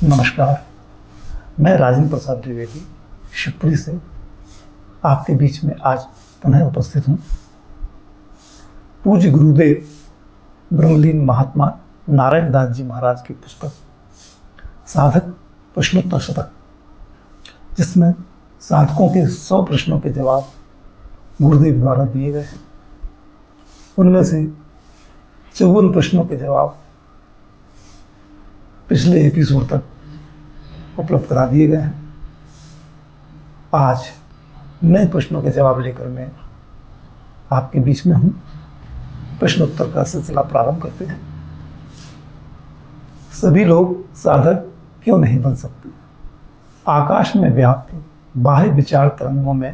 नमस्कार। मैं राजेंद्र प्रसाद द्विवेदी शिवपुरी से आपके बीच में आज पुनः उपस्थित हूँ। पूज्य गुरुदेव ब्रह्मलीन महात्मा नारायण दास जी महाराज की पुस्तक साधक प्रश्नोत्तर शतक, जिसमें साधकों के 100 प्रश्नों के जवाब गुरुदेव द्वारा दिए गए हैं, उनमें से 54 प्रश्नों के जवाब पिछले एपिसोड तक उपलब्ध करा दिए गए हैं। आज नए प्रश्नों के जवाब लेकर मैं आपके बीच में हूँ। प्रश्नोत्तर का सिलसिला प्रारंभ करते हैं। सभी लोग साधक क्यों नहीं बन सकते? आकाश में व्याप्त बाह्य विचार तरंगों में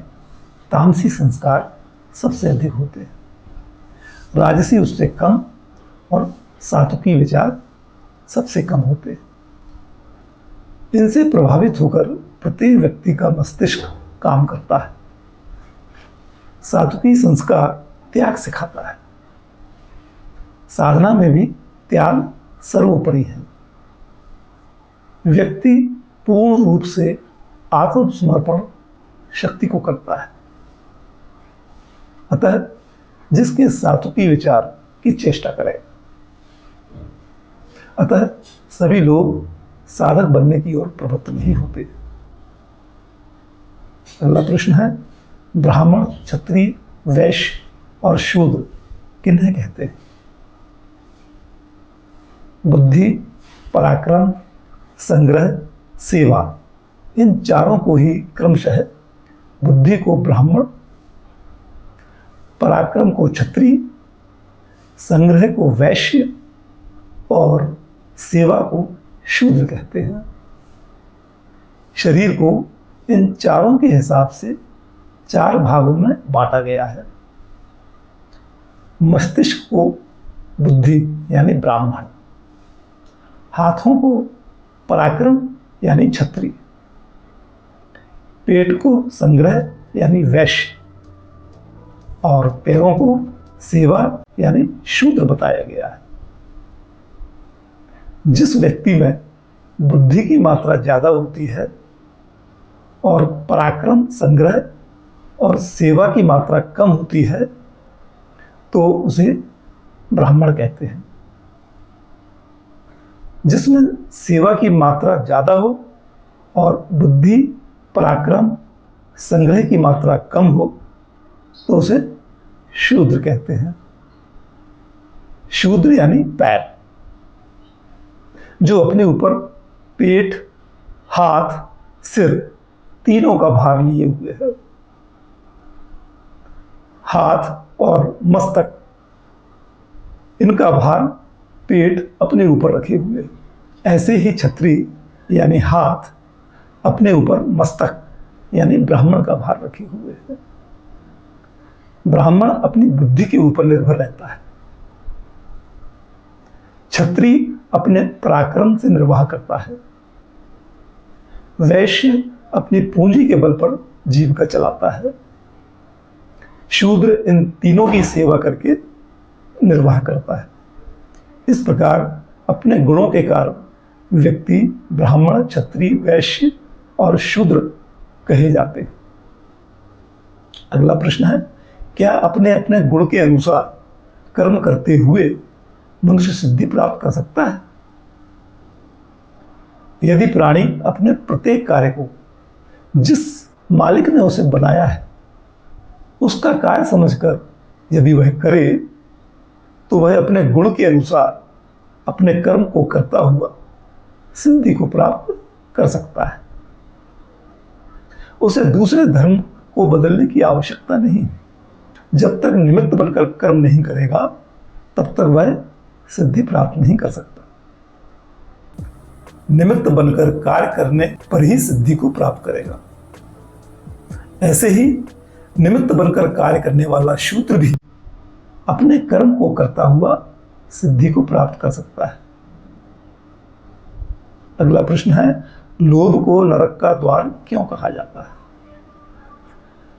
तामसी संस्कार सबसे अधिक होते हैं, राजसी उससे कम और सात्विकी विचार सबसे कम होते हैं। इनसे प्रभावित होकर प्रत्येक व्यक्ति का मस्तिष्क काम करता है। सात्विकी संस्कार त्याग सिखाता है। साधना में भी त्याग सर्वोपरि है। व्यक्ति पूर्ण रूप से आत्मसमर्पण शक्ति को करता है। अतः जिसके सात्विकी विचार की चेष्टा करे, अतः सभी लोग साधक बनने की ओर प्रवृत्त नहीं होते। अगला प्रश्न है, ब्राह्मण, क्षत्रिय, वैश्य और शूद्र किन्हें कहते हैं? बुद्धि, पराक्रम, संग्रह, सेवा, इन चारों को ही क्रमशः बुद्धि को ब्राह्मण, पराक्रम को क्षत्रिय, संग्रह को वैश्य और सेवा को शूद्र कहते हैं। शरीर को इन चारों के हिसाब से 4 भागों में बांटा गया है। मस्तिष्क को बुद्धि यानी ब्राह्मण, हाथों को पराक्रम यानी क्षत्रिय, पेट को संग्रह यानी वैश्य और पैरों को सेवा यानी शूद्र बताया गया है। जिस व्यक्ति में बुद्धि की मात्रा ज्यादा होती है और पराक्रम, संग्रह और सेवा की मात्रा कम होती है, तो उसे ब्राह्मण कहते हैं। जिसमें सेवा की मात्रा ज्यादा हो और बुद्धि, पराक्रम, संग्रह की मात्रा कम हो, तो उसे शूद्र कहते हैं। शूद्र यानी पैर, जो अपने ऊपर पेट, हाथ, सिर तीनों का भार लिए हुए है। हाथ और मस्तक, इनका भार पेट अपने ऊपर रखे हुए। ऐसे ही क्षत्रिय यानी हाथ अपने ऊपर मस्तक यानी ब्राह्मण का भार रखे हुए है। ब्राह्मण अपनी बुद्धि के ऊपर निर्भर रहता है। क्षत्रिय अपने पराक्रम से निर्वाह करता है। वैश्य अपनी पूंजी के बल पर जीविका चलाता है। शूद्र इन तीनों की सेवा करके निर्वाह करता है। इस प्रकार अपने गुणों के कारण व्यक्ति ब्राह्मण, क्षत्रिय, वैश्य और शूद्र कहे जाते हैं। अगला प्रश्न है, क्या अपने अपने गुण के अनुसार कर्म करते हुए मनुष्य सिद्धि प्राप्त कर सकता है? यदि प्राणी अपने प्रत्येक कार्य को जिस मालिक ने उसे बनाया है उसका कार्य समझकर यदि वह करे, तो वह अपने गुण के अनुसार अपने कर्म को करता हुआ सिद्धि को प्राप्त कर सकता है। उसे दूसरे धर्म को बदलने की आवश्यकता नहीं। जब तक निमित्त बनकर कर्म नहीं करेगा, तब तक वह सिद्धि प्राप्त नहीं कर सकता। निमित्त बनकर कार्य करने पर ही सिद्धि को प्राप्त करेगा। ऐसे ही निमित्त बनकर कार्य करने वाला शूद्र भी अपने कर्म को करता हुआ सिद्धि को प्राप्त कर सकता है। अगला प्रश्न है, लोभ को नरक का द्वार क्यों कहा जाता है?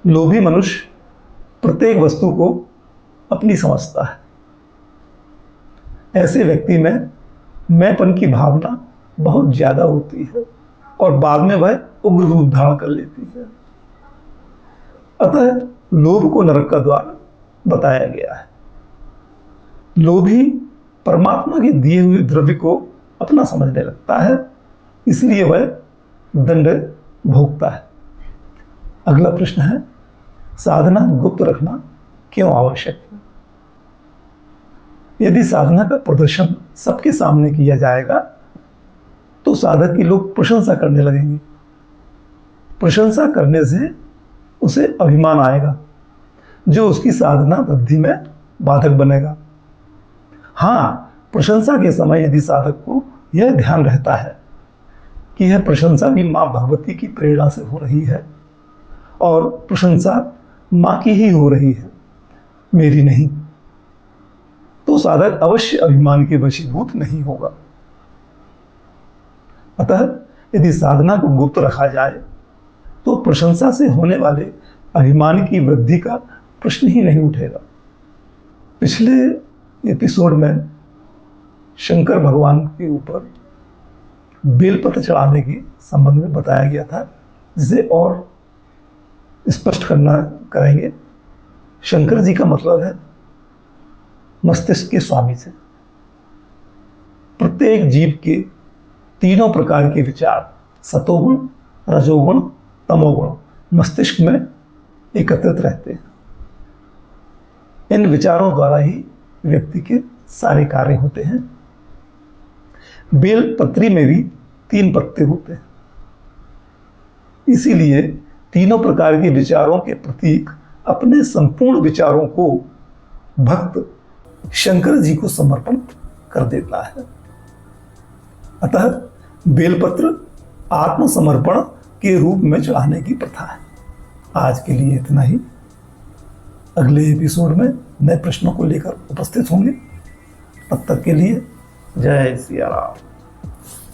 लोभी मनुष्य प्रत्येक वस्तु को अपनी समझता है। ऐसे व्यक्ति में मैंपन की भावना बहुत ज्यादा होती है और बाद में वह उग्र रूप धारण कर लेती है। अतः लोभ को नरक का द्वार बताया गया है। लोभी परमात्मा के दिए हुए द्रव्य को अपना समझने लगता है, इसलिए वह दंड भोगता है। अगला प्रश्न है, साधना गुप्त रखना क्यों आवश्यक है? यदि साधना का प्रदर्शन सबके सामने किया जाएगा तो साधक की लोग प्रशंसा करने लगेंगे। प्रशंसा करने से उसे अभिमान आएगा, जो उसकी साधना वृद्धि में बाधक बनेगा। हाँ, प्रशंसा के समय यदि साधक को यह ध्यान रहता है कि यह प्रशंसा भी माँ भगवती की प्रेरणा से हो रही है और प्रशंसा माँ की ही हो रही है, मेरी नहीं, तो साधक अवश्य अभिमान के वशीभूत नहीं होगा। अतः यदि साधना को गुप्त रखा जाए तो प्रशंसा से होने वाले अभिमान की वृद्धि का प्रश्न ही नहीं उठेगा। पिछले एपिसोड में शंकर भगवान के ऊपर बेलपत्र चढ़ाने के संबंध में बताया गया था, जिसे और स्पष्ट करेंगे। शंकर जी का मतलब है मस्तिष्क के स्वामी से। प्रत्येक जीव के तीनों प्रकार के विचार, सतोगुण, रजोगुण, तमोगुण, मस्तिष्क में एकत्रित रहते हैं। इन विचारों द्वारा ही व्यक्ति के सारे कार्य होते हैं। बेल पत्री में भी 3 पत्ते होते हैं, इसीलिए तीनों प्रकार के विचारों के प्रतीक अपने संपूर्ण विचारों को भक्त शंकर जी को समर्पण कर देता है। अतः बेलपत्र आत्मसमर्पण के रूप में चढ़ाने की प्रथा है। आज के लिए इतना ही। अगले एपिसोड में नए प्रश्नों को लेकर उपस्थित होंगे। तब तक के लिए जय सिया राम।